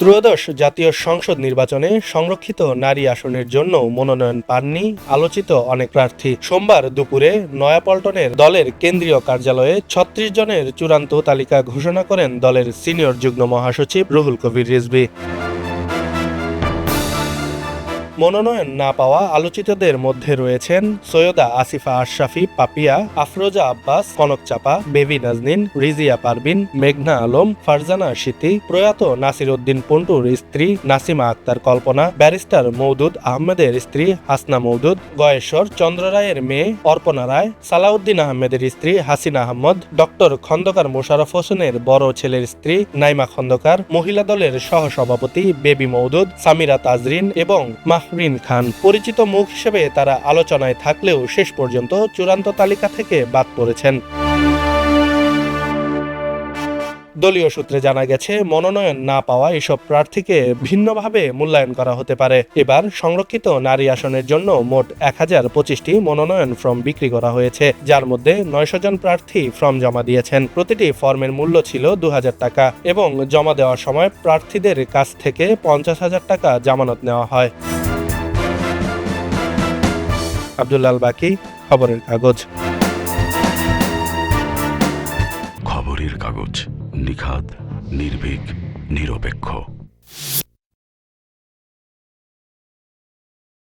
ত্রয়োদশ জাতীয় সংসদ নির্বাচনে সংরক্ষিত নারী আসনের জন্য মনোনয়ন পাননি আলোচিত অনেক প্রার্থী। সোমবার দুপুরে নয়াপল্টনের দলের কেন্দ্রীয় কার্যালয়ে ৩৬ জনের চূড়ান্ত তালিকা ঘোষণা করেন দলের সিনিয়র যুগ্ম মহাসচিব রুহুল কবির রিজভী। মনোনয়ন না পাওয়া আলোচিতদের মধ্যে রয়েছেন সৈয়দা আসিফা আশরাফি পাপিয়া, আফরোজা আব্বাস, কনক চাপা, বেবি নাজনীন, রিজিয়া পারভিন, মেঘনা আলম, ফারজানা সিতি, প্রয়াত নাসির উদ্দিন পন্টুর স্ত্রী নাসিমা আক্তার কল্পনা, ব্যারিস্টার মওদুদ আহমেদের স্ত্রী হাসনা মওদুদ, গয়েশ্বর চন্দ্র রায়ের মেয়ে অর্পণা রায়, সালাউদ্দিন আহমেদের স্ত্রী হাসিনা আহমদ, ডক্টর খন্দকার মোশাররফ হোসেনের বড় ছেলের স্ত্রী নাইমা খন্দকার, মহিলা দলের সহসভাপতি বেবি মওদুদ, সামিরা তাজরিন এবং মাহরিন খান। পরিচিত মুখ হিসেবে তারা আলোচনায় থাকলেও শেষ পর্যন্ত চূড়ান্ত তালিকা থেকে বাদ পড়েছেন। দলীয় সূত্রে জানা গেছে, মনোনয়ন না পাওয়া এসব প্রার্থীকে ভিন্নভাবে মূল্যায়ন করা হতে পারে। এবার সংরক্ষিত নারী আসনের জন্য মোট ১,০২৫টি মনোনয়ন ফর্ম বিক্রি করা হয়েছে, যার মধ্যে ৯০০ জন প্রার্থী ফর্ম জমা দিয়েছেন। প্রতিটি ফর্মের মূল্য ছিল ২,০০০ টাকা এবং জমা দেওয়ার সময় প্রার্থীদের কাছ থেকে ৫০,০০০ টাকা জামানত নেওয়া হয়। আব্দুল্লাহ আল বাকি, খবরের কাগজ। খবরের কাগজ, নিখাত, নির্ভীক, নিরপেক্ষ।